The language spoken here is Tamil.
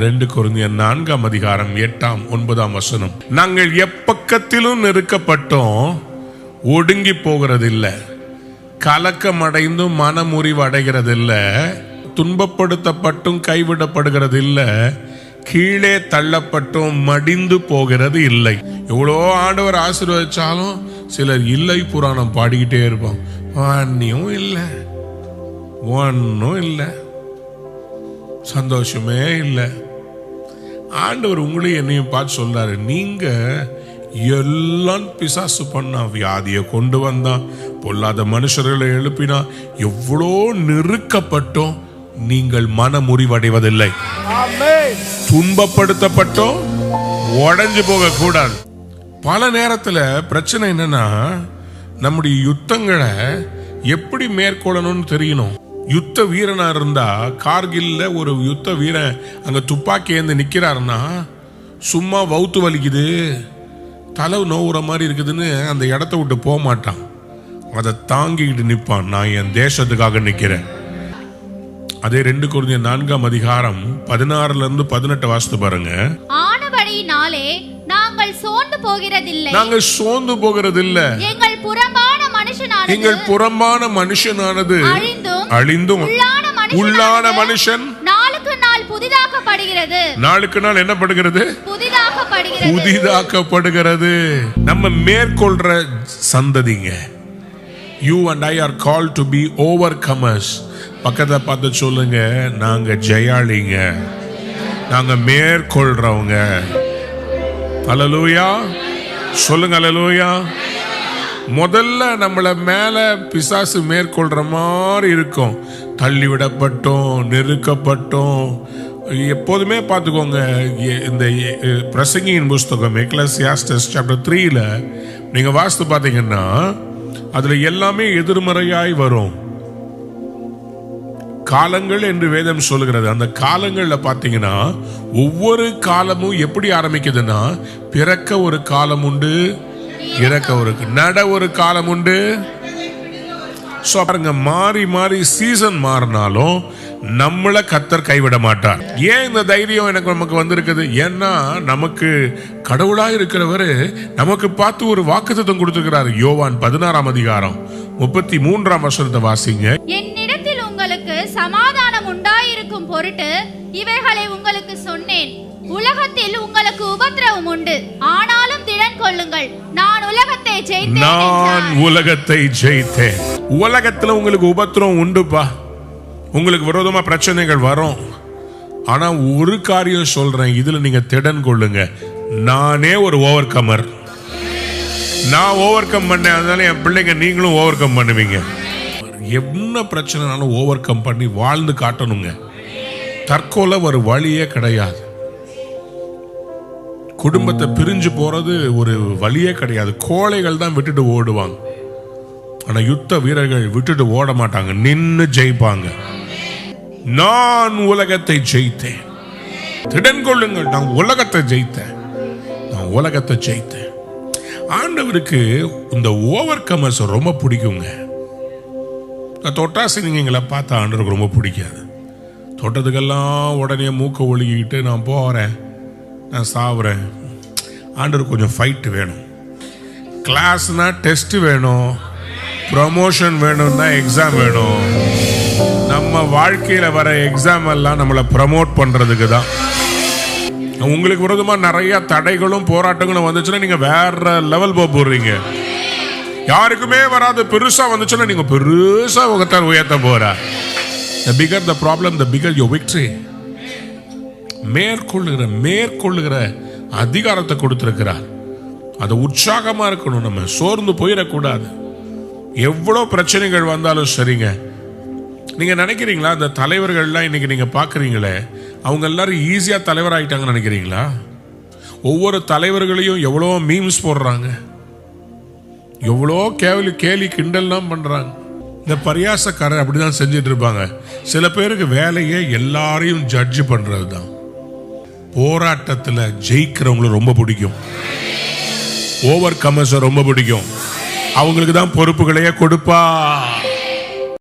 2 கொரிந்தியர் 4ஆம் அதிகாரம் 8ஆம் 9ஆம் வசனம். நாங்கள் எப்பக்கத்திலும் நெருக்கப்பட்டோம், ஒடுங்கி போகிறதில்லை, கலக்கமடைந்தும் மனமுறிவு அடைகிறதில்லை, துன்பப்படுத்தப்பட்டும் கைவிடப்படுகிறதில்லை, கீழே தள்ளப்பட்டும் மடிந்து போகிறது இல்லை. எவ்வளோ ஆண்டவர் ஆசீர்வதிச்சாலும் சிலர் இல்லை புராணம் பாடிக்கிட்டே இருப்போம். ஒன்னும் இல்லை, ஒன்னும் இல்லை, சந்தோஷமே இல்லை. ஆண்டவர் உங்களையும் என்னையும் பார்த்து சொல்றாரு, நீங்க எல்லாம் பிசாசு பண்ணா, வியாதியை கொண்டு வந்தா, பொல்லாத மனுஷர்களை எழுப்பினா, எவ்வளோ நெருக்கப்பட்டோம், நீங்கள் மன முறிவடைவதில்லை. துன்பப்படுத்தப்பட்டோம், உடைஞ்சு போக கூடாது. பல நேரத்தில் பிரச்சனை என்னன்னா, நம்முடைய யுத்தங்களை எப்படி மேற்கொள்ளணும்னு தெரியணும். யுத்த வீரனா இருந்தா, கார்கில்ல ஒரு யுத்த வீரன் அங்க துப்பாக்கி ஏந்து நிக்கிறாருன்னா, சும்மா வவுத்து வலிக்குது, தலை நோவுற மாதிரி இருக்குதுன்னு அந்த இடத்த விட்டு போக மாட்டான். அதை தாங்கிக்கிட்டு நிற்பான். நான் என் தேசத்துக்காக நிக்கிறேன். அதே 2 கொரிந்தியர் 4ஆம் அதிகாரம் 16 18 வாசித்து பாருங்க. ஆனபடியினாலே நாங்கள் சோர்ந்து போகிறதில்லை, நாங்கள் சோர்ந்து போகிறதில்லை. எங்கள் புறம்பான மனுஷனானது அழிந்தும் உள்ளான மனுஷன் நாளுக்கு நாள் புதிதாக்கப்படுகிறது. நாளுக்கு நாள் என்ன படுகிறது? புதிதாக்கப்படுகிறது. நம்ம மேற்கொள்ற சந்ததிங்க. You and I are called to be overcomers. பக்கத்தை பார்த்து சொல்லுங்க, நாங்க ஜெயாளிங்க, நாங்க மேற்கொள்றவங்க. அல்லேலூயா சொல்லுங்க, அல்லேலூயா. முதல்ல நம்மள மேல பிசாசு மேற்கொள்ற மாதிரி இருக்கும். தள்ளிவிடப்பட்டோம், நெருக்கப்பட்டோம். எப்போதுமே பார்த்துக்கோங்க, இந்த பிரசங்கியின் புஸ்தகம் எக்லெசியாஸ்டஸ் சாப்டர் 3ல நீங்க வாசித்து பார்த்தீங்கன்னா, அதுல எல்லாமே எதிர்மறையாய் வரும். காலங்கள் என்று வேதம் சொல்லுகிறது. அந்த காலங்கள்ல பாத்தீங்கன்னா, ஒவ்வொரு காலமும் எப்படி ஆரம்பிக்குதுன்னா, பிறக்க ஒரு காலம் உண்டு, இறக்க ஒரு, நட ஒரு காலம் உண்டு. பாருங்க, மாறி மாறி சீசன் மாறினாலும் நம்மள கர்த்தர் கைவிட மாட்டார். ஏன் இந்த தைரியம் நமக்கு வந்திருக்குது? ஏன்னா நமக்கு கடவுளாய் இருக்கிறவரு நமக்கு பார்த்து ஒரு வாக்குத்தத்தம் கொடுத்திருக்கிறார். யோவான் 16ஆம் அதிகாரம் 33ஆம் வசனத்தை வாசிங்க. என்னிடத்தில் உங்களுக்கு சமாதானம் உண்டாயிருக்கும் பொருட்டு இவைகளை உங்களுக்கு சொன்னேன். உலகத்தில் உங்களுக்கு உபத்திரவம் உண்டு, ஆனாலும் திடன் கொள்ளுங்கள், நான் உலகத்தை ஜெயித்தேன். நான் உலகத்தை ஜெயித்தேன். உலகத்துல உங்களுக்கு உபத்திரவம் உண்டுப்பா, உங்களுக்கு விரோதமா பிரச்சனைகள் வரும். ஆனா ஒரு காரியம் சொல்றேன், இதுல நீங்க திடன் கொள்ளுங்க, நானே ஒரு ஓவர் கமர். நான் ஓவர் கம் பண்ணேன், அதனால என் பிள்ளைங்க நீங்களும் ஓவர் கம் பண்ணுவீங்க. என்ன பிரச்சனைனாலும் ஓவர் கம் பண்ணி வாழ்ந்து காட்டணுங்க. தற்கொலை ஒரு வழியே கிடையாது. குடும்பத்தை பிரிஞ்சு போறது ஒரு வழியே கிடையாது. கோழைகள் தான் விட்டுட்டு ஓடுவாங்க. ஆனா யுத்த வீரர்கள் விட்டுட்டு ஓட மாட்டாங்க, நின்னு ஜெயிப்பாங்க. நான் உலகத்தை ஜெயித்தேன். திடன் கொள்ளுங்கள், நான் உலகத்தை ஜெயித்தேன், நான் உலகத்தை ஜெயித்தேன். ஆண்டவருக்கு இந்த ஓவர் கமர்ஸ் ரொம்ப பிடிக்குங்க. தொட்டாசி நீங்களை பார்த்தா ஆண்டவருக்கு ரொம்ப பிடிக்காது. தொட்டதுக்கெல்லாம் உடனே மூக்க ஒழுகிக்கிட்டு நான் போறேன், நான் சாவுறேன். ஆண்டவருக்கு கொஞ்சம் ஃபைட் வேணும். கிளாஸ்னா டெஸ்ட் வேணும், ப்ரமோஷன் வேணும்னா எக்ஸாம் வேணும். நம்ம வாழ்க்கையில வர எக்ஸாம் எல்லாம் நம்மளை ப்ரமோட் பண்றதுக்கு தான். உங்களுக்கு விரோதமா நிறைய தடைகளும் போராட்டங்களும் வந்துச்சுன்னா நீங்க வேற லெவல் போறீங்க. யாருக்குமே வராது பெருசா வந்துச்சுன்னா நீங்க பெருசா உங்கத்தால் உயர்த்த போற. The bigger the problem, the bigger your victory. மேற்கொள்ளுகிற அதிகாரத்தை கொடுத்திருக்கிறார். அது உற்சாகமா இருக்கணும். நம்ம சோர்ந்து போயிடக்கூடாது. எவ்வளவு பிரச்சனைகள் வந்தாலும் சரிங்க. நீங்க நினைக்கிறீங்களா, இந்த தலைவர்கள்லாம் இன்னைக்கு நீங்க பாக்குறீங்களே, அவங்க எல்லாரும் ஈஸியா தலைவர் ஆயிட்டாங்கன்னு நினைக்கிறீங்களா? ஒவ்வொரு தலைவர்களையும் எவ்வளோ மீம்ஸ் போடுறாங்க, எவ்வளோ கேலி கிண்டல்லாம் பண்றாங்க. இந்த பரியாசக்காரர் அப்படிதான் செஞ்சிட்டு இருப்பாங்க. சில பேருக்கு வேலையே எல்லாரையும் ஜட்ஜ் பண்றது தான். போராட்டத்தில் ஜெயிக்கிறவங்களுக்கு ரொம்ப பிடிக்கும், ஓவர் கமர்ஸ் ரொம்ப பிடிக்கும். அவங்களுக்கு தான் பொறுப்புகளையே கொடுப்பா.